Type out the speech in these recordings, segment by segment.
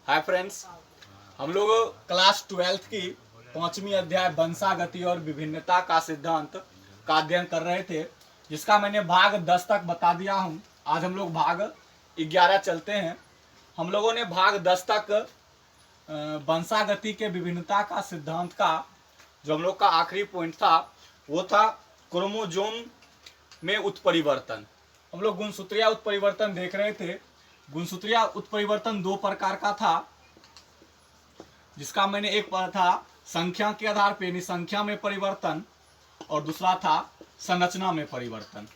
Hi friends, हम लोग class 12th की 5वीं अध्याय वंशागति और विभिन्नता का सिद्धांत का अध्ययन कर रहे थे, जिसका मैंने भाग 10 तक बता दिया हूं। आज हम लोग भाग 11 चलते हैं। हम लोगों ने भाग 10 तक वंशागति के विभिन्नता का सिद्धांत का जो हम लोग का आखिरी पॉइंट था वो था क्रोमोजोम में उत्परिवर्तन। हम लोग गुणसूत्रीय उत्परिवर्तन देख रहे थे। गुणसूत्रीय उत्परिवर्तन दो प्रकार का था, जिसका मैंने एक पढ़ा था संख्या के आधार पर, यानी संख्या में परिवर्तन, और दूसरा था संरचना में परिवर्तन।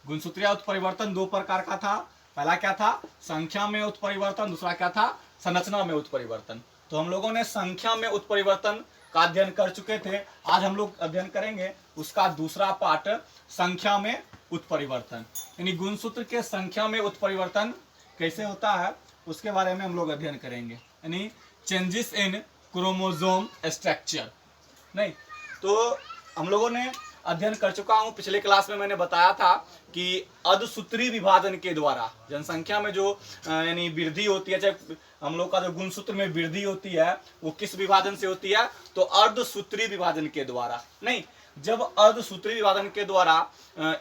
गुणसूत्रीय उत्परिवर्तन दो प्रकार का था। पहला क्या था? संख्या में उत्परिवर्तन। दूसरा क्या था? संरचना में उत्परिवर्तन। तो हम लोगों ने संख्या में उत्परिवर्तन का अध्ययन कर चुके थे। आज हम लोग अध्ययन करेंगे उसका दूसरा पार्ट, संख्या में उत्परिवर्तन, यानी गुणसूत्र के संख्या में उत्परिवर्तन कैसे होता है उसके बारे में हम लोग अध्ययन करेंगे, यानी चेंजेस इन क्रोमोसोम स्ट्रक्चर। नहीं तो हम लोगों ने अध्ययन कर चुका हूं। पिछले क्लास में मैंने बताया था कि अर्धसूत्री विभाजन के द्वारा जनसंख्या में जो यानी वृद्धि होती है, चाहे हम लोग का जो गुणसूत्र में वृद्धि होती है वो किस विभाजन से होती है? तो अर्धसूत्री विभाजन के द्वारा। नहीं, जब अर्धसूत्री विभाजन के द्वारा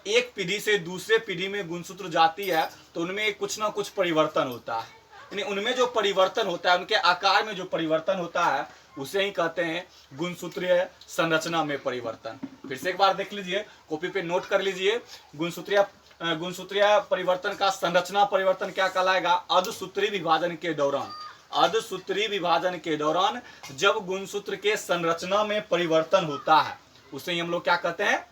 एक पीढ़ी से दूसरे पीढ़ी में गुणसूत्र जाती है तो उनमें कुछ ना कुछ परिवर्तन होता है, यानी उनमें जो परिवर्तन होता है, उनके आकार में जो परिवर्तन होता है उसे ही कहते हैं गुणसूत्रीय संरचना में परिवर्तन। फिर से एक बार देख लीजिए, कॉपी पे नोट कर लीजिए। गुणसूत्रीय परिवर्तन का संरचना परिवर्तन क्या कहलाएगा? अर्धसूत्री विभाजन के दौरान, अर्धसूत्री विभाजन के दौरान जब गुणसूत्र के संरचना में परिवर्तन होता है उसे ही हम लोग क्या कहते हैं?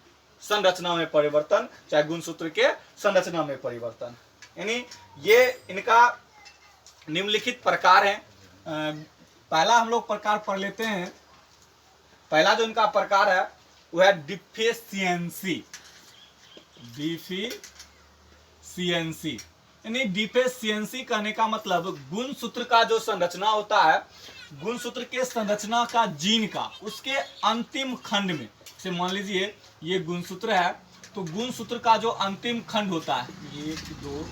संरचना में परिवर्तन, चाहे गुणसूत्र के संरचना में परिवर्तन। यानी ये इनका निम्नलिखित प्रकार है। पहला हम लोग प्रकार पढ़ लेते हैं। पहला जो इनका प्रकार है वो है डिफिशियंसी। डिफिशियंसी यानी डिफिशियंसी कहने का मतलब गुणसूत्र का जो संरचना होता है, गुणसूत्र के संरचना का जीन का उसके अंतिम खंड में, जैसे मान लीजिए ये गुणसूत्र है, तो गुणसूत्र का जो अंतिम खंड होता है 1 2,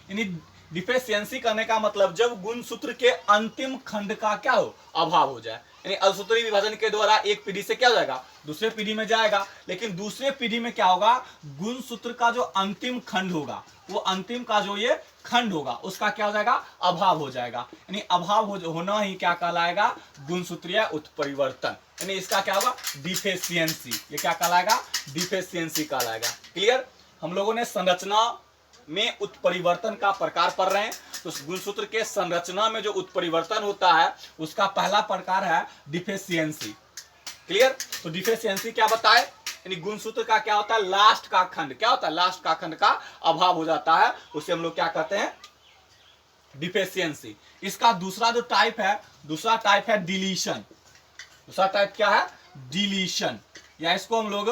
यानी डिफिशियंसी करने का मतलब जब गुणसूत्र के अंतिम खंड का क्या हो? अभाव हो जाए। यानी अर्धसूत्री विभाजन के द्वारा एक पीढ़ी से क्या हो जाएगा? दूसरे पीढ़ी में जाएगा, लेकिन दूसरे पीढ़ी में क्या होगा? गुणसूत्र का जो अंतिम खंड होगा, वो अंतिम का जो ये खंड होगा उसका क्या हो जाएगा? अभाव हो जाएगा। यानी अभाव होना ही क्या कहलाएगा? गुणसूत्रीय उत्परिवर्तन। यानी इसका क्या होगा? डिफिशियंसी। ये क्या कहलाएगा? डिफिशियंसी कहलाएगा। क्लियर? हम लोगों ने संरचना में उत्परिवर्तन का प्रकार पढ़ रहे हैं। तो गुणसूत्र के संरचना में जो उत्परिवर्तन होता है उसका पहला प्रकार है डिफिशियंसी। क्लियर? तो डिफिशियंसी क्या बताए? यानी गुणसूत्र का क्या होता है? लास्ट का खंड क्या होता है? लास्ट का खंड का अभाव हो जाता है, उसे हम लोग क्या कहते हैं? डिफिशियंसी। इसका दूसरा जो टाइप है, दूसरा टाइप है डिलीशन। दूसरा टाइप क्या है? डिलीशन, या इसको हम लोग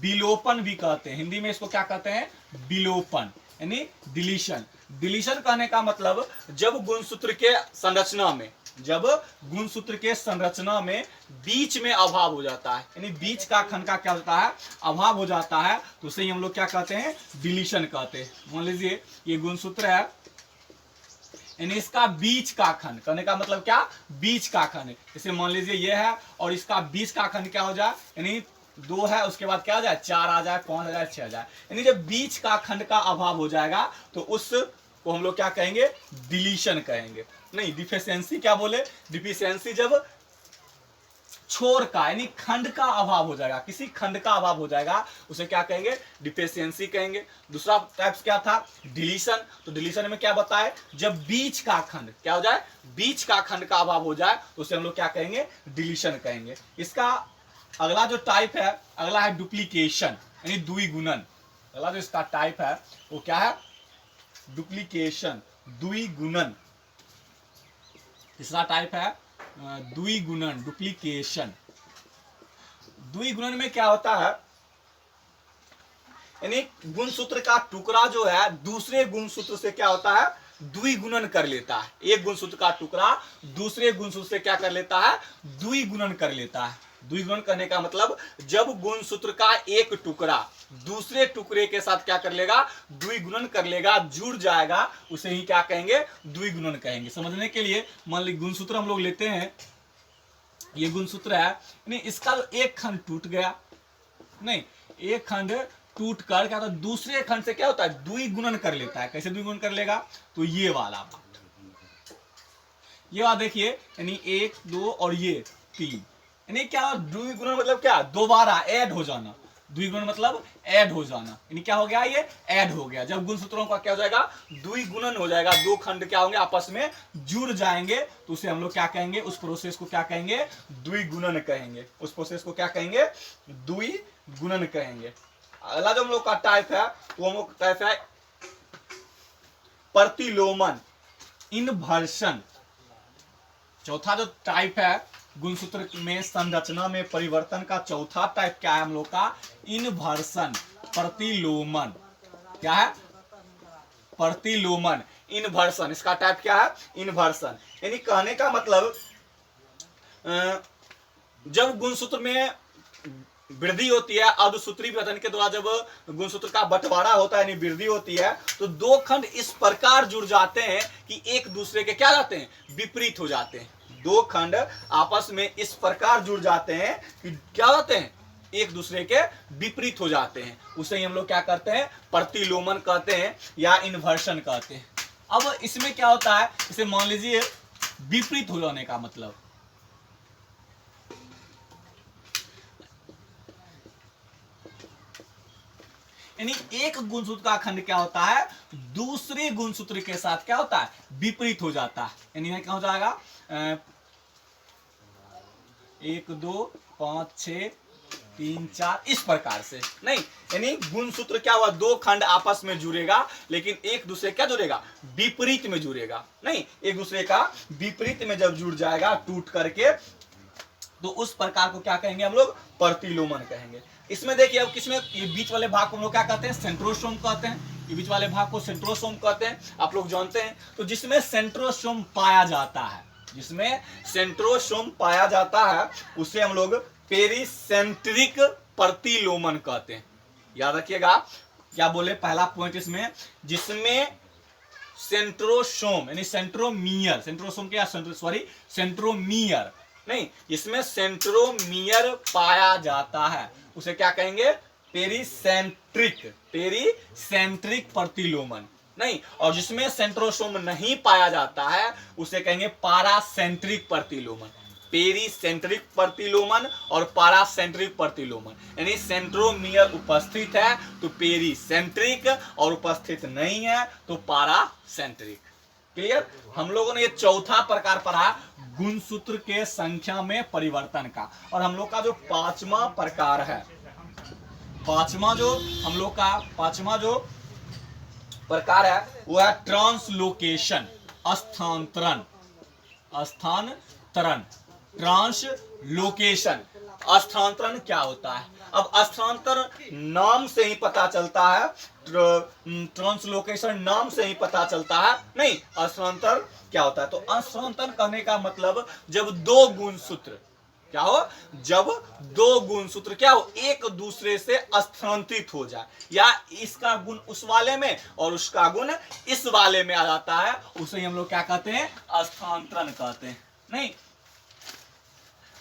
विलोपन भी कहते हैं। हिंदी में इसको क्या कहते हैं? विलोपन, यानी डिलीशन। डिलीशन कहने का मतलब जब गुणसूत्र के संरचना में, जब गुणसूत्र के संरचना में बीच में अभाव हो जाता है, यानी बीच का खंड का क्या होता है? अभाव हो जाता है, तो उसे हम लोग क्या कहते हैं? डिलीशन कहते हैं। मान लीजिए ये गुणसूत्र है, यानी इसका बीच का खंड, कहने का मतलब क्या? बीच का खंड। जैसे मान लीजिए ये है और इसका बीच का खंड क्या हो जाए? यानी 2 है, उसके बाद क्या आ जाए? 4 आ जाए, 5 आ जाए, 6 आ जाए। यानी जब बीच का खंड का अभाव हो जाएगा तो उसको हम लोग क्या कहेंगे? डिलीशन कहेंगे। नहीं, डिफिशियंसी क्या बोले? डिफिशियंसी जब छोर का, यानी खंड का अभाव हो जाएगा, किसी खंड का अभाव हो जाएगा, उसे क्या कहेंगे? डिफिशियंसी कहेंगे। दूसरा टाइप क्या था? डिलीशन। तो डिलीशन में क्या बताए? जब बीच का खंड क्या हो जाए? बीच का खंड का अभाव हो जाए तो उसे हम लोग क्या कहेंगे? डिलीशन कहेंगे। इसका अगला जो टाइप है, अगला है डुप्लीकेशन, यानी द्विगुणन। अगला जो इसका टाइप है वो क्या है? डुप्लीकेशन, द्विगुणन। तीसरा टाइप है द्विगुणन, डुप्लीकेशन। द्विगुणन में क्या होता है? यानी गुणसूत्र का टुकड़ा जो है दूसरे गुणसूत्र से क्या होता है? द्विगुणन कर लेता है। एक गुणसूत्र का टुकड़ा दूसरे गुणसूत्र से क्या कर लेता है? द्विगुणन कर लेता है। द्विगुणन करने का मतलब जब गुणसूत्र का एक टुकड़ा दूसरे टुकड़े के साथ क्या कर लेगा, द्विगुणन कर लेगा, जुड़ जाएगा, उसे ही क्या कहेंगे, द्विगुणन कहेंगे। समझने के लिए मान लीजिए गुणसूत्र हम लोग लेते हैं, ये गुणसूत्र है, नहीं इसका तो एक खंड टूट गया, नहीं एक खंड टूट कर क्या, तो दूसरे खंड से क्या होता है, द्विगुणन कर लेता है। कैसे द्विगुणन कर लेगा, तो ये वाला ये बात देखिए, यानी 1 2 और ये 3, यानी क्या द्विगुणन मतलब क्या, दोबारा ऐड हो जाना। द्विगुणन मतलब ऐड हो जाना, यानी क्या हो गया, ये ऐड हो गया। जब गुणसूत्रों का क्या हो जाएगा, द्विगुणन हो जाएगा, दो खंड क्या होंगे, आपस में जुड़ जाएंगे, तो उसे हम लोग क्या कहेंगे, उस प्रोसेस को क्या कहेंगे, द्विगुणन कहेंगे। उस प्रोसेस को क्या कहेंगे, द्विगुणन कहेंगे। अगला जो हम लोग का टाइप है वो हम लोग टाइप है प्रतिलोमन, इनवर्शन। चौथा जो टाइप है गुणसूत्र में संरचना में परिवर्तन का चौथा टाइप क्या है हम लोग का, इनवर्सन, प्रतिलोमन। क्या है, प्रतिलोमन, इनवर्सन। इसका टाइप क्या है, इनवर्सन। यानी कहने का मतलब जब गुणसूत्र में वृद्धि होती है, अर्धसूत्री विभाजन के द्वारा जब गुणसूत्र का बंटवारा होता है, यानी वृद्धि होती है, तो दो खंड इस प्रकार जुड़ जाते हैं कि एक दूसरे के क्या जाते हैं, विपरीत हो जाते हैं। दो खंड आपस में इस प्रकार जुड़ जाते हैं कि क्या होते हैं, एक दूसरे के विपरीत हो जाते हैं। उसे ही हम लोग क्या करते हैं, प्रतिलोमन कहते हैं या इन्वर्शन कहते हैं। अब इसमें क्या होता है, इसे मान लीजिए विपरीत हो जाने का मतलब, यानी एक गुणसूत्र का खंड क्या होता है, दूसरे गुणसूत्र के साथ क्या होता है, विपरीत हो जाता है। यानी क्या हो जाएगा, 1 2 5 6 3 4 इस प्रकार से नहीं, यानी गुणसूत्र क्या हुआ, दो खंड आपस में जुड़ेगा, लेकिन एक दूसरे क्या जुड़ेगा, विपरीत में जुड़ेगा। नहीं, एक दूसरे का विपरीत में जब जुड़ जाएगा टूट करके, तो उस प्रकार को क्या कहेंगे हम लोग, प्रतिलोमन कहेंगे। इसमें देखिए अब किसमें, ये बीच वाले भाग को हम लोग क्या कहते हैं, सेंट्रोसोम कहते हैं। ये बीच वाले भाग को सेंट्रोसोम कहते हैं, आप लोग जानते हैं। तो जिसमें सेंट्रोसोम पाया जाता है, जिसमें सेंट्रोसोम पाया जाता है, उसे हम लोग पेरिसेंट्रिक प्रतिलोमन कहते हैं। याद रखिएगा, क्या बोले पहला पॉइंट इसमें, जिसमें सेंट्रोसोम यानी सेंट्रोमियर, सेंट्रोसोम क्या, सॉरी सेंट्रोमियर नहीं, इसमें सेंट्रोमियर पाया जाता है, उसे क्या कहेंगे, पेरिसेंट्रिक, पेरिसेंट्रिक प्रतिलोमन। नहीं, और जिसमें सेंट्रोसोम नहीं पाया जाता है उसे कहेंगे पारासेंट्रिक प्रतिलोमन। पेरिसेंट्रिक प्रतिलोमन और पारासेंट्रिक प्रतिलोमन, यानी सेंट्रोमियर उपस्थित है तो पेरिसेंट्रिक, और उपस्थित नहीं है तो पारासेंट्रिक। क्लियर। हम लोगों ने ये चौथा प्रकार पढ़ा गुणसूत्र के संख्या में परिवर्तन का। और हम लोग का जो पांचवा प्रकार है, पांचवा जो हम लोग का पांचवा जो प्रकार है वो है ट्रांसलोकेशन, स्थानांतरण, स्थानांतरण, ट्रांसलोकेशन। स्थानांतरण क्या होता है, अब स्थानांतरण नाम से ही पता चलता है, ट्रांसलोकेशन नाम से ही पता चलता है। नहीं, स्थानांतरण क्या होता है, तो स्थानांतरण करने का मतलब जब दो गुणसूत्र क्या हो, जब दो गुणसूत्र क्या हो, एक दूसरे से स्थानांतरित हो जाए, या इसका गुण उस वाले में और उसका गुण इस वाले में आ जाता है, उसे हम लोग क्या कहते हैं, स्थानांतरण कहते हैं। नहीं,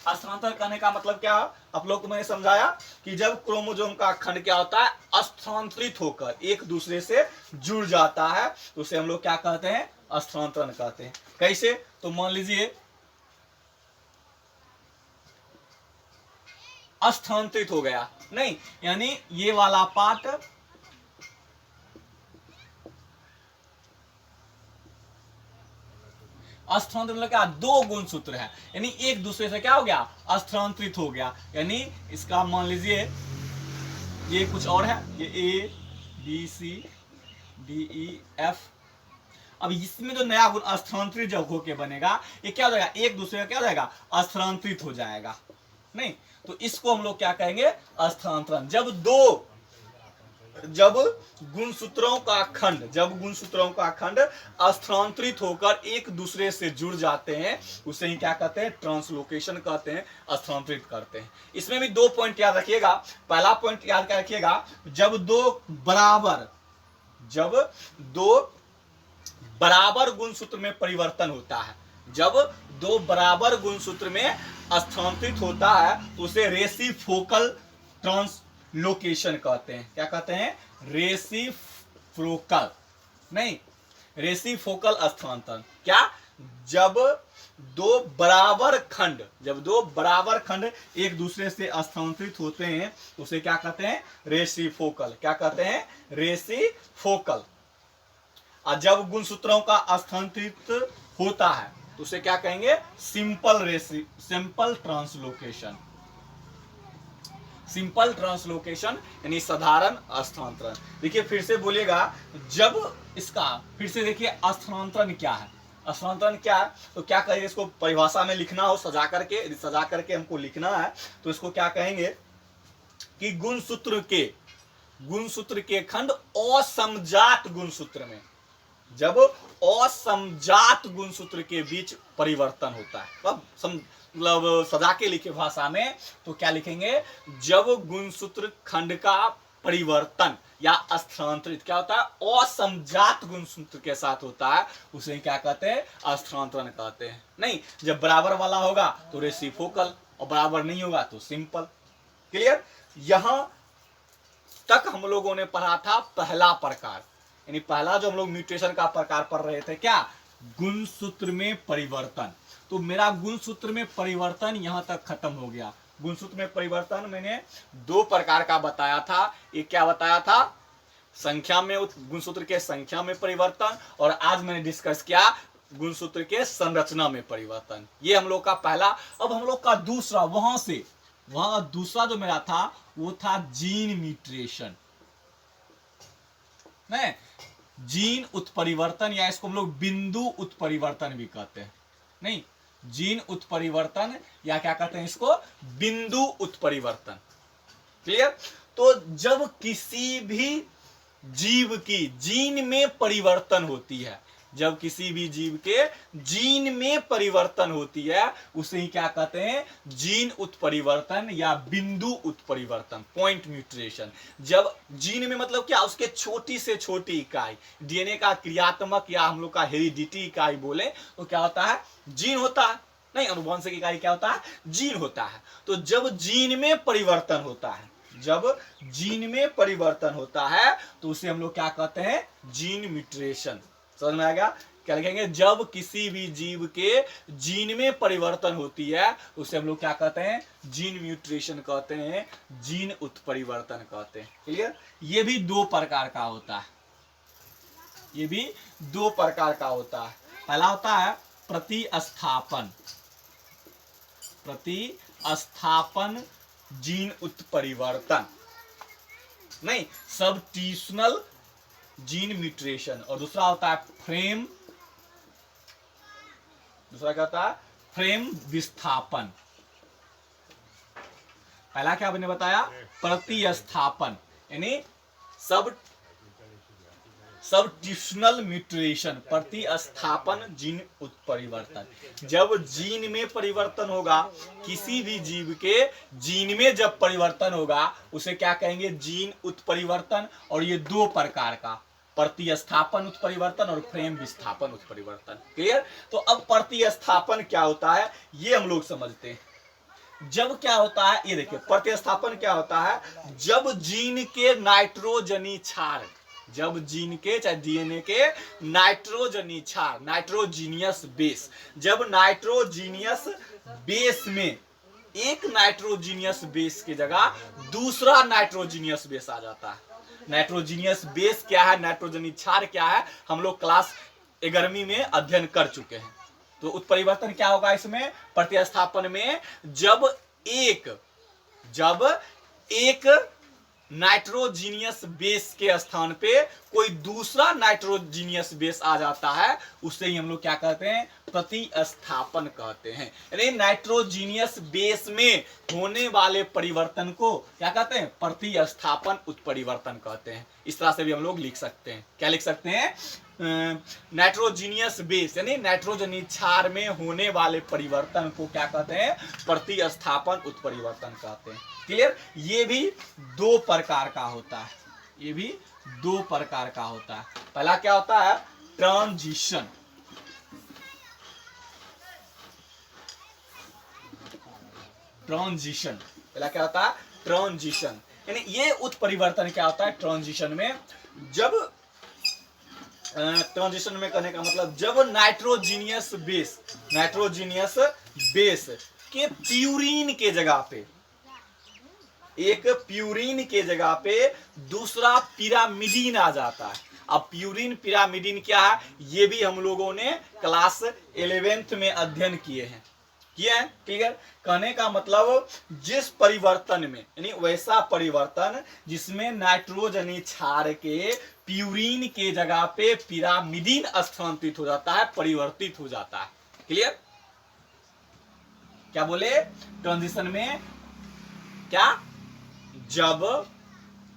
स्थानांतरण करने का मतलब क्या है, आप लोग को मैंने समझाया कि जब क्रोमोसोम का खंड क्या होता है, स्थानांतरित होकर एक दूसरे से जुड़ जाता है, तो उसे हम लोग क्या कहते हैं, स्थानांतरण कहते हैं। कैसे, तो मान लीजिए स्थानांतरित हो गया, नहीं यानी ये वाला पार्ट स्थानांतरित मतलब क्या, दो गुणसूत्र है, यानी एक दूसरे से क्या हो गया, स्थानांतरित हो गया। यानी इसका मान लीजिए ये कुछ और है, ये A B C D E F. अब इसमें जो नया गुण स्थानांतरित जब होके बनेगा, ये क्या हो जाएगा, एक दूसरे का क्या हो जाएगा, स्थानांतरित हो जाएगा। नहीं, तो इसको हम लोग क्या कहेंगे, स्थानांतरण। जब दो जब गुणसूत्रों का खंड स्थानांतरित होकर एक दूसरे से जुड़ जाते हैं उसे ही क्या कहते हैं, ट्रांसलोकेशन कहते हैं, स्थानांतरित करते हैं। इसमें भी 2 पॉइंट याद रखिएगा। पहला पॉइंट याद क्या रखिएगा, जब दो बराबर गुणसूत्र में परिवर्तन होता है, जब दो बराबर गुणसूत्र में स्थानांतरित होता है उसे रेसिप्रोकल ट्रांसलोकेशन कहते हैं। क्या कहते हैं, रेसिप्रोकल स्थानांतरण। क्या, जब दो बराबर खंड एक दूसरे से स्थानांतरित होते हैं उसे क्या कहते हैं, रेसिप्रोकल। क्या कहते हैं, रेसिप्रोकल। और जब गुणसूत्रों का स्थानांतरित होता है तो उसे क्या कहेंगे, सिंपल ट्रांसलोकेशन यानी साधारण स्थानांतरण। देखिए फिर से बोलिएगा, जब इसका फिर से देखिए स्थानांतरण क्या है, तो क्या कहेंगे, इसको परिभाषा में लिखना हो सजा करके हमको लिखना है तो इसको क्या कहेंगे कि गुणसूत्र के खंड असमजात गुणसूत्र में, जब असमजात गुणसूत्र के बीच परिवर्तन होता है, मतलब सजा के लिखे भाषा में तो क्या लिखेंगे, जब गुणसूत्र खंड का परिवर्तन या स्थानांतरित क्या होता है, असमजात गुणसूत्र के साथ होता है उसे क्या कहते हैं, स्थानांतरण कहते हैं। नहीं, जब बराबर वाला होगा तो रेसिप्रोकल और बराबर नहीं होगा तो सिंपल। क्लियर। यहां तक हम लोगों ने पढ़ा था पहला प्रकार, यानी पहला जो हम लोग म्यूटेशन का प्रकार पढ़ रहे थे, क्या, गुणसूत्र में परिवर्तन। तो मेरा गुणसूत्र में परिवर्तन यहां तक खत्म हो गया। गुणसूत्र में परिवर्तन मैंने 2 प्रकार का बताया था। एक क्या बताया था, गुणसूत्र के संख्या में परिवर्तन, और आज मैंने डिस्कस किया गुणसूत्र के संरचना में परिवर्तन। ये हम लोग का पहला। अब हम लोग का दूसरा, वहां दूसरा जो मेरा था वो था जीन म्यूटेशन, नहीं, जीन उत्परिवर्तन, या इसको हम लोग बिंदु उत्परिवर्तन भी कहते हैं। नहीं, जीन उत्परिवर्तन या क्या कहते हैं इसको, बिंदु उत्परिवर्तन। क्लियर। तो जब किसी भी जीव की जीन में परिवर्तन होती है, जब किसी भी जीव के जीन में परिवर्तन होती है उसे ही क्या कहते हैं, जीन उत्परिवर्तन या बिंदु उत्परिवर्तन, पॉइंट म्यूटेशन। जब जीन में मतलब क्या, उसके छोटी से छोटी इकाई, डीएनए का क्रियात्मक या हम लोग का हेरिडिटी इकाई बोले तो क्या होता है, जीन होता है। नहीं, अनुवांशिक इकाई क्या होता है, जीन होता है। तो जब जीन में परिवर्तन होता है, तो उसे हम लोग क्या कहते हैं, जीन म्यूटेशन। समझ में आएगा, क्या लिखेंगे, जब किसी भी जीव के जीन में परिवर्तन होती है उसे हम लोग क्या कहते हैं, जीन म्यूटेशन कहते हैं, जीन उत्परिवर्तन कहते हैं। क्लियर। ये भी 2 प्रकार का होता है, पहला होता है प्रतिस्थापन जीन उत्परिवर्तन, नहीं, सबस्टिट्यूशनल जीन म्यूटेशन। और दूसरा होता है फ्रेम विस्थापन। पहला क्या आपने बताया, प्रतिस्थापन यानी सबस्टिट्यूशनल म्यूटेशन, प्रतिस्थापन जीन उत्परिवर्तन। जब जीन में परिवर्तन होगा, किसी भी जीव के जीन में जब परिवर्तन होगा उसे क्या कहेंगे, जीन उत्परिवर्तन। और ये 2 प्रकार का, प्रतिस्थापन उत्परिवर्तन और फ्रेम विस्थापन उत्परिवर्तन। क्लियर। तो अब प्रतिस्थापन क्या होता है ये हम लोग समझते हैं। जब क्या होता है, ये देखिए, प्रतिस्थापन क्या होता है, जब जीन के नाइट्रोजनी क्षार, जब जीन के चाहे डीएनए के नाइट्रोजनी क्षार, नाइट्रोजीनियस बेस, जब नाइट्रोजीनियस बेस में एक नाइट्रोजीनियस बेस की जगह दूसरा नाइट्रोजीनियस बेस आ जाता है। नाइट्रोजीनियस बेस क्या है, नाइट्रोजनी क्षार क्या है, हम लोग क्लास 11वीं में अध्ययन कर चुके हैं। तो उत्परिवर्तन क्या होगा इसमें, प्रतिस्थापन में, जब एक नाइट्रोजीनियस बेस के स्थान पे कोई दूसरा नाइट्रोजीनियस बेस आ जाता है, उससे ही हम लोग क्या कहते हैं, प्रतिस्थापन कहते हैं। यानी नाइट्रोजीनियस बेस में होने वाले परिवर्तन को क्या कहते हैं, प्रतिस्थापन उत्परिवर्तन कहते हैं। इस तरह से भी हम लोग लिख सकते हैं। क्या लिख सकते हैं, नाइट्रोजीनियस बेस यानी नाइट्रोजनी क्षार में होने वाले परिवर्तन को क्या कहते हैं, प्रतिस्थापन उत्परिवर्तन कहते हैं। क्लियर। ये भी दो प्रकार का होता है, ये भी दो प्रकार का होता है। पहला क्या होता है, ट्रांजिशन। ट्रांजिशन पहला क्या होता है, ट्रांजिशन। यानी ये उत्परिवर्तन क्या होता है ट्रांजिशन में, जब ट्रांजिशन में करने का मतलब जब नाइट्रोजीनियस बेस के प्यूरिन के जगह पे, एक प्यूरिन के जगह पे दूसरा पिरामिडीन आ जाता है। अब प्यूरिन पिरामिडीन क्या है, ये भी हम लोगों ने क्लास 11th में अध्ययन किए हैं। क्लियर। कहने का मतलब जिस परिवर्तन में, यानी वैसा परिवर्तन जिसमें नाइट्रोजनी क्षार के प्यूरिन के जगह पे पिरामिडीन स्थानांतरित हो जाता है, परिवर्तित हो जाता है। क्लियर। क्या बोले, ट्रांजिशन में क्या, जब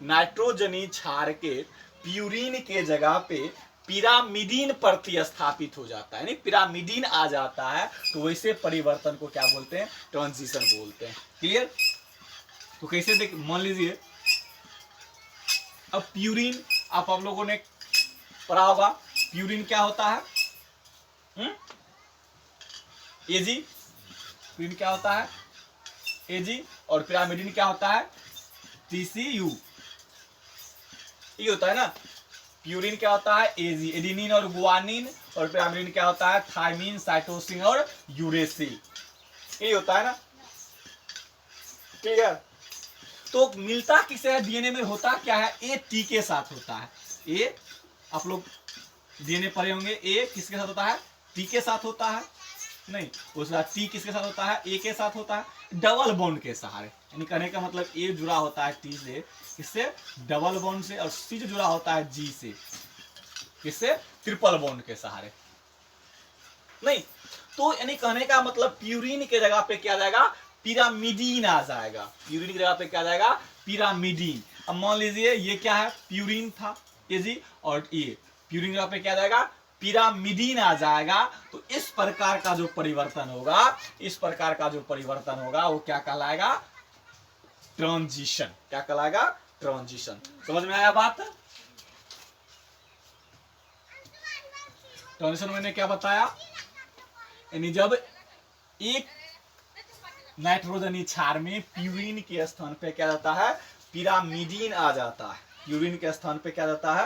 नाइट्रोजनी क्षार के प्यूरिन के जगह पे पिरामिडीन प्रतिस्थापित हो जाता है, यानी पिरामिडीन आ जाता है, तो वैसे परिवर्तन को क्या बोलते हैं, ट्रांजिशन बोलते हैं। क्लियर। तो कैसे देख, मान लीजिए अब प्यूरिन, आप लोगों ने पढ़ा होगा प्यूरिन क्या होता है, एजी। प्यूरिन क्या होता है, एजी। और पिरामिडीन क्या होता है, टीसीयू। ये होता है ना। प्यूरिन क्या होता है, एजी, एडिनिन और गुआनिन। और पिरामिडीन क्या होता है, थायमिन, साइटोसिन और यूरेसिल। ये होता है ना। क्लियर। तो मिलता किसे है, डीएनए में होता क्या है, ए टी के साथ होता है। ए, आप लोग डीएनए पढ़े होंगे, ए किसके साथ होता है, टी के साथ होता है, नहीं उसका टी किसके साथ होता है, ए के साथ होता है, डबल बॉन्ड के सहारे। यानी कहने का मतलब ए जुड़ा होता है टी से, किससे, डबल बॉन्ड से, और सी जो जुड़ा होता है जी से, किससे, ट्रिपल बॉन्ड के सहारे। नहीं तो यानी कहने का मतलब प्यूरिन के जगह पे क्या आ जाएगा, पिरामिडीन आ जाएगा। प्यूरिन की जगह पे क्या आ जाएगा, पिरामिडीन। अब मान लीजिए ये क्या है, प्यूरिन था, एजी, और ये प्यूरिन की जगह पे क्या आ जाएगा, पिरामिडीन आ जाएगा। तो इस प्रकार का जो परिवर्तन होगा, इस प्रकार का जो परिवर्तन होगा वो क्या कहलाएगा, ट्रांजिशन। क्या कहलाएगा, ट्रांजिशन। समझ में आया बात। ट्रांजिशन मैंने क्या बताया, यानी जब एक नाइट्रोजनी क्षार में प्यूरिन के स्थान पे क्या जाता है, पिरामिडीन आ जाता है। प्यूरिन के स्थान पे क्या जाता है,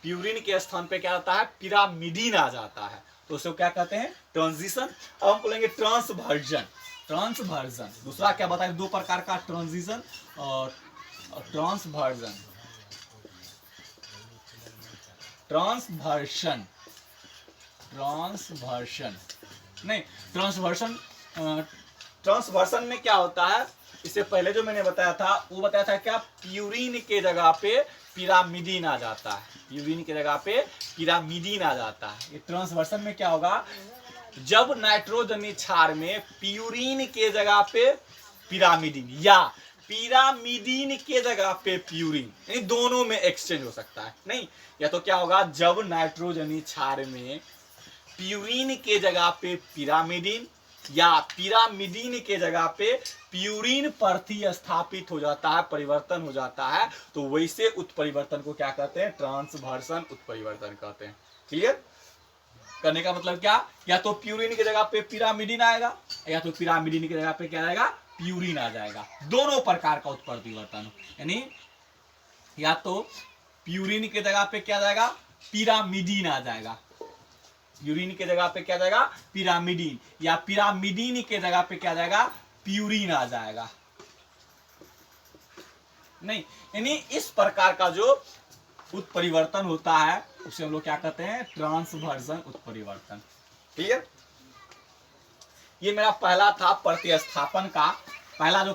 प्यूरिन के स्थान पे क्या आता है, पिरामिडीन आ जाता है, तो उसको क्या कहते हैं, ट्रांजिशन। अब हम बोलेंगे ट्रांसवर्जन। ट्रांसवर्जन दूसरा क्या बताया, दो प्रकार का, ट्रांजिशन और ट्रांसवर्जन। ट्रांसवर्जन, ट्रांसवर्जन नहीं, ट्रांसवर्जन। ट्रांसवर्जन में क्या होता है, इससे पहले जो मैंने बताया था वो बताया था क्या, प्यूरिन के जगह पे पिरामिडीन आ जाता है, प्यूरिन के जगह पे पिरामिडीन आ जाता है। ये ट्रांसवर्जन में क्या होगा, जब नाइट्रोजनी क्षार में प्यूरिन के जगह पे पिरामिडीन या पिरामिडीन के जगह पे प्यूरिन, यानी दोनों में एक्सचेंज हो सकता है। नहीं, या तो क्या होगा, जब नाइट्रोजनी क्षार में प्यूरिन के जगह पे पिरामिडीन या पिरामिडीन के जगह पे प्यूरिन प्रतिस्थापित हो जाता है, परिवर्तन हो जाता है, तो वैसे उत्परिवर्तन को क्या कहते हैं, ट्रांसवर्जन उत्परिवर्तन कहते हैं। क्लियर। करने का मतलब क्या, या तो प्यूरिन की जगह पे पिरामिडीन आएगा, या तो पिरामिडीन की जगह पे क्या आएगा, प्यूरिन आ जाएगा। दोनों प्रकार का उत्परिवर्तन, यानी या तो प्यूरिन की जगह पे क्या जाएगा, पिरामिडीन आ जाएगा, प्यूरिन के जगह पे क्या जाएगा, पिरामिडीन, या पिरामिडीन के जगह पे क्या जाएगा, प्यूरिन आ जाएगा। नहीं, यानी इस प्रकार का जो उत्परिवर्तन होता है उसे हम लोग क्या कहते हैं, ट्रांसवर्जन उत्परिवर्तन। क्लियर। ये मेरा पहला था प्रतिस्थापन का, पहला जो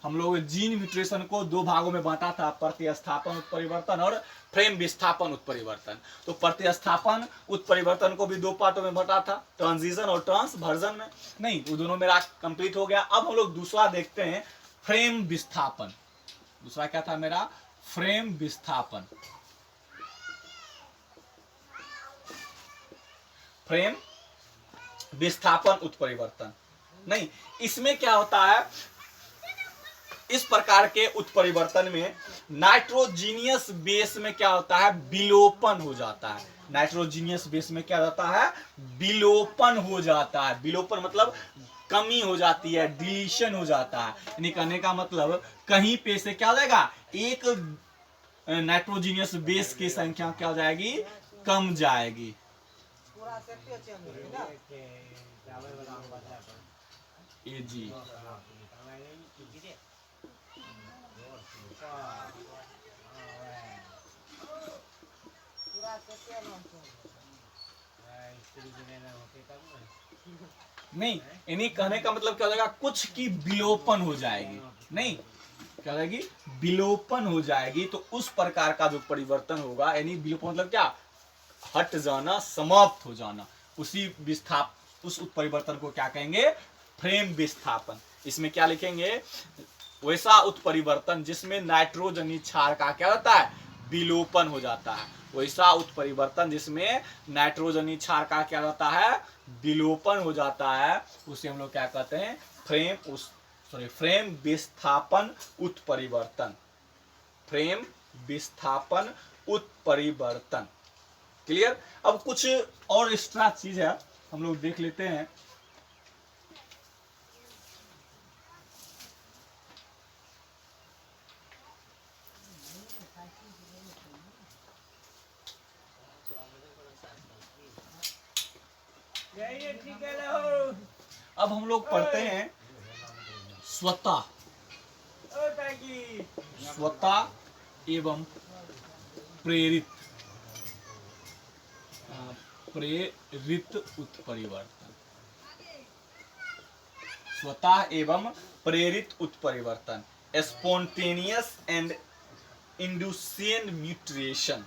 हम लोग जीन म्यूटेशन को दो भागों में बांटा था, प्रतिस्थापन उत्परिवर्तन और फ्रेम विस्थापन उत्परिवर्तन। तो प्रतिस्थापन उत्परिवर्तन को भी दो पार्टों में बांटा था, ट्रांजिशन और ट्रांसवर्जन में। नहीं, वो दोनों मेरा कंप्लीट हो गया। अब हम लोग दूसरा देखते हैं, फ्रेम विस्थापन। दूसरा क्या था मेरा? फ्रेम विस्थापन। फ्रेम विस्थापन उत्परिवर्तन। नहीं, इसमें क्या होता है, इस प्रकार के उत्परिवर्तन में नाइट्रोजीनियस बेस में क्या होता है, विलोपन हो जाता है। नाइट्रोजीनियस बेस में क्या होता है, विलोपन हो जाता है। विलोपन मतलब कमी हो जाती है, डिलीशन हो जाता है। यानी कहने का मतलब कहीं पे से क्या हो जाएगा, एक नाइट्रोजीनियस बेस की संख्या क्या हो जाएगी, कम जाएगी। ए जी नहीं, यानी कहने का मतलब क्या हो जाएगा, कुछ की विलोपन हो जाएगी। नहीं, क्या हो जाएगी, विलोपन हो जाएगी। तो उस प्रकार का जो परिवर्तन होगा, यानी विलोपन मतलब क्या, हट जाना, समाप्त हो जाना। उस उत्परिवर्तन को क्या कहेंगे, फ्रेम विस्थापन। इसमें क्या लिखेंगे, वैसा उत्परिवर्तन जिसमें नाइट्रोजनी क्षार का क्या होता है, विलोपन हो जाता है। वैसा उत्परिवर्तन जिसमें नाइट्रोजनी क्षार का क्या होता है, विलोपन हो जाता है, उसे हम लोग क्या कहते हैं, फ्रेम विस्थापन उत्परिवर्तन। फ्रेम विस्थापन उत्परिवर्तन। क्लियर? अब कुछ और एक्स्ट्रा चीज है, हम लोग देख लेते हैं। अब हम लोग पढ़ते हैं स्वतः एवं प्रेरित उत्परिवर्तन। स्वतः एवं प्रेरित उत्परिवर्तन, स्पॉन्टेनियस एंड इंड्यूसेड म्यूटेशन।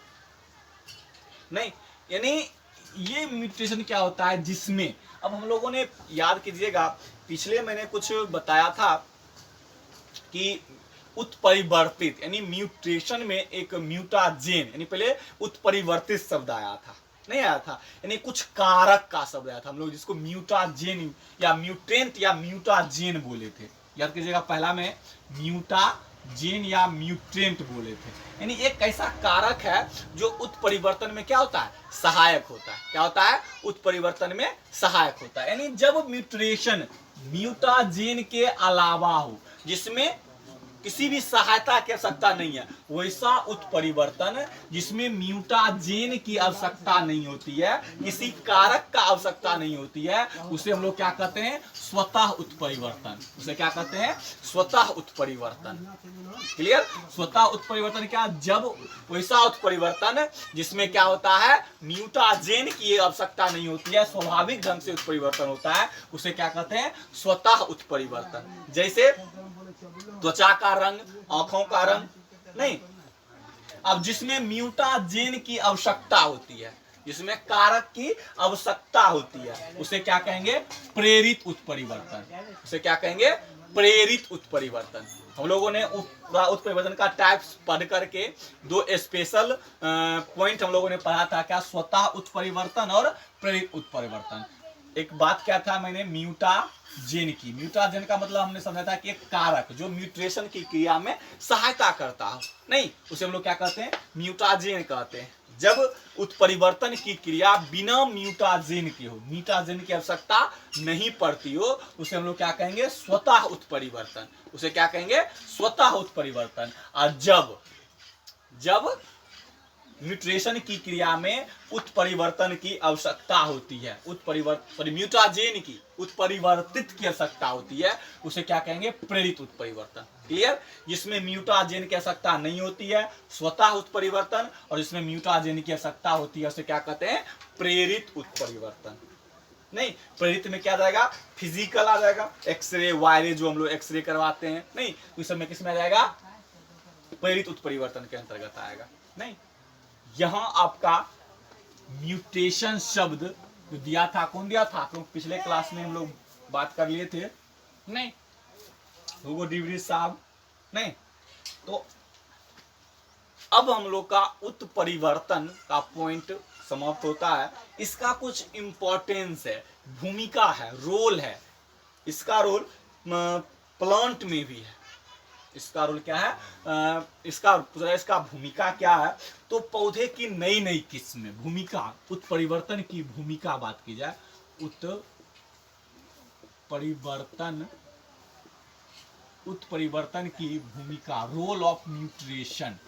नहीं, यानी ये म्यूटेशन क्या होता है जिसमें, अब हम लोगों ने याद कीजिएगा, पिछले मैंने कुछ बताया था कि उत्परिवर्तित यानी म्यूटेशन में एक म्यूटाजेन, यानी पहले उत्परिवर्तित शब्द आया था, नहीं आया था, यानी कुछ कारक का शब्द आया था, हम लोग जिसको म्यूटाजेन या म्यूटेंट या म्यूटाजेन बोले थे। याद कीजिएगा, पहला में म्यूटाजेन या म्यूटेंट बोले थे। यानी एक ऐसा कारक है जो उत्परिवर्तन में क्या होता है, सहायक होता है। क्या होता है, उत्परिवर्तन में सहायक होता है। यानी जब म्यूटेशन म्यूटाजेन के अलावा हो, जिसमें किसी भी सहायता की आवश्यकता नहीं है, वैसा उत्परिवर्तन जिसमें म्यूटाजेन की आवश्यकता नहीं होती है, किसी कारक का आवश्यकता नहीं होती है, उसे हम लोग क्या कहते हैं, स्वतः उत्परिवर्तन। उसे क्या कहते हैं, स्वतः उत्परिवर्तन। क्लियर? स्वतः उत्परिवर्तन क्या, जब वैसा उत्परिवर्तन जिसमें क्या होता है, म्यूटाजेन की आवश्यकता नहीं होती है, स्वाभाविक ढंग से उत्परिवर्तन होता है, उसे क्या कहते हैं, स्वतः उत्परिवर्तन। जैसे त्वचा का रंग, आंखों का रंग। नहीं, अब जिसमें म्यूटाजेन की आवश्यकता होती है, जिसमें कारक की आवश्यकता होती है, उसे क्या कहेंगे, प्रेरित उत्परिवर्तन। उसे क्या कहेंगे, प्रेरित उत्परिवर्तन। हम लोगों ने उत्परिवर्तन का टाइप्स पढ़ करके दो स्पेशल पॉइंट हम लोगों ने पढ़ा था, क्या, स्वतः उत्परिवर्तन और प्रेरित उत्परिवर्तन। एक बात क्या था, मैंने म्यूटाजेन की, म्यूटाजेन का मतलब हमने समझा था कि एक कारक जो म्यूटेशन की क्रिया में सहायता करता हो, नहीं, उसे हम लोग क्या कहते हैं, म्यूटाजेन कहते हैं। जब उत्परिवर्तन की क्रिया बिना म्यूटाजेन की हो, म्यूटाजेन की आवश्यकता नहीं पड़ती हो, उसे हम लोग क्या कहेंगे, स्वतः उत्परिवर्तन। उसे क्या कहेंगे, स्वतः उत्परिवर्तन। और जब म्यूटेशन की क्रिया में उत्परिवर्तन की आवश्यकता होती है, म्यूटाजेन की उत्परिवर्तित की आवश्यकता होती है, उसे क्या कहेंगे, प्रेरित उत्परिवर्तन। क्लियर? जिसमें म्यूटाजेन की आवश्यकता नहीं होती है, स्वतः उत्परिवर्तन, और जिसमें म्यूटाजेन की आवश्यकता होती है, उसे क्या कहते हैं, प्रेरित उत्परिवर्तन। नहीं, प्रेरित में क्या आ जाएगा, फिजिकल आ जाएगा, एक्सरे वायरे जो हम लोग एक्सरे करवाते हैं, नहीं तो इस सब में किस में आ जाएगा, प्रेरित उत्परिवर्तन के अंतर्गत आएगा। नहीं, यहां आपका म्यूटेशन शब्द जो दिया था, कौन दिया था, क्योंकि पिछले क्लास में हम लोग बात कर लिए थे, नहीं हुगो डिवरी साहब, नहीं तो अब हम लोग का उत्परिवर्तन का पॉइंट समाप्त होता है। इसका कुछ इंपॉर्टेंस है, भूमिका है, रोल है। इसका रोल प्लांट में भी है। इसका रोल क्या है, इसका भूमिका क्या है, तो पौधे की नई नई किस्में, भूमिका उत्परिवर्तन की भूमिका बात की जाए, उत्परिवर्तन की भूमिका, रोल ऑफ म्यूटेशन,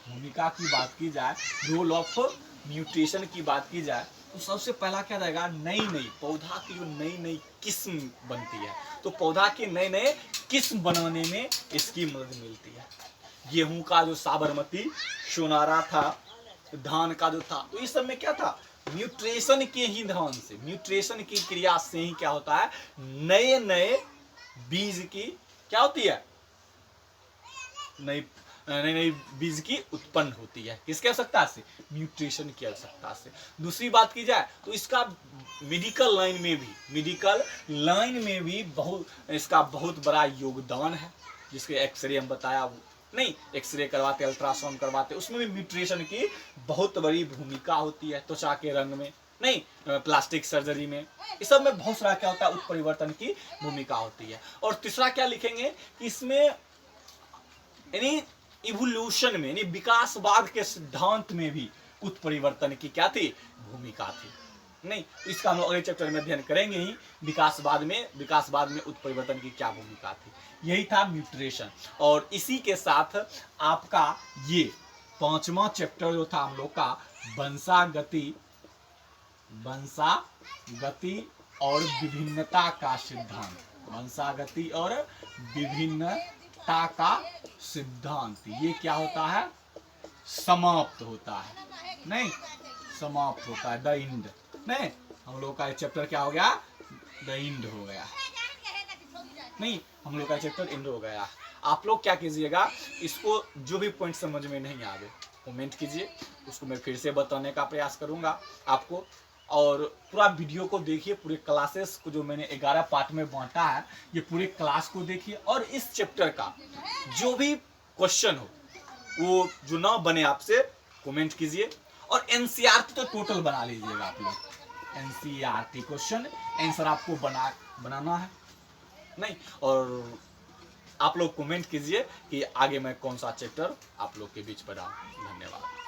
भूमिका की बात की जाए, रोल ऑफ म्यूटेशन की बात की जाए, तो सबसे पहला क्या रहेगा, नई नई पौधा की जो नई नई किस्म बनती है, तो पौधा की नए नए किस्म बनाने में इसकी मदद मिलती है। गेहूं का जो साबरमती सोनारा था, धान का जो था, तो इस सब में क्या था, म्यूटेशन के ही धान से, म्यूटेशन की क्रिया से ही क्या होता है, नए नए बीज की क्या होती है, नई नई बीज की उत्पन्न होती है। किसकी आवश्यकता से, म्यूटेशन की आवश्यकता से। दूसरी बात की जाए तो इसका मेडिकल लाइन में भी बहुत इसका बहुत बड़ा योगदान है, जिसके एक्सरे हम बताया, नहीं एक्सरे करवाते, अल्ट्रासाउंड करवाते, उसमें भी म्यूटेशन की बहुत बड़ी भूमिका होती है। त्वचा के रंग में, नहीं प्लास्टिक सर्जरी में, इस सब में बहुत सारा क्या होता है, उत्परिवर्तन की भूमिका होती है। और तीसरा क्या लिखेंगे कि इसमें यानी इवोल्यूशन में, यानी विकासवाद के सिद्धांत में भी उत्परिवर्तन की क्या थी, भूमिका थी। नहीं, इसका हम अगले चैप्टर में अध्ययन करेंगे ही, विकासवाद में उत्परिवर्तन की क्या भूमिका थी। यही था म्यूटेशन। और इसी के साथ आपका ये 5वां चैप्टर जो था हम लोग का, वंशागति और विभिन्नता का सिद्धांत, वंशागति और विभिन्नता का सिद्धांत, ये क्या होता है, समाप्त होता है। नहीं, समाप्त होता है, द एंड। नहीं, हम लोग का चैप्टर क्या हो गया, द एंड हो गया। नहीं, हम लोग का चैप्टर एंड हो गया। आप लोग क्या कीजिएगा, इसको जो भी पॉइंट समझ में नहीं आवे कमेंट कीजिए, उसको मैं फिर से बताने का प्रयास करूंगा आपको। और पूरा वीडियो को देखिए, पूरे क्लासेस को जो मैंने 11 पार्ट में बांटा है, ये पूरे क्लास को देखिए। और इस चैप्टर का जो भी क्वेश्चन हो, वो जो ना बने आपसे कमेंट कीजिए। और एनसीईआरटी तो टोटल बना लीजिएगा आप लोग, एनसीईआरटी क्वेश्चन आंसर आपको बनाना है। नहीं, और आप लोग कमेंट कीजिए कि आगे मैं कौन सा चैप्टर आप लोग के बीच पढ़ाऊं। धन्यवाद।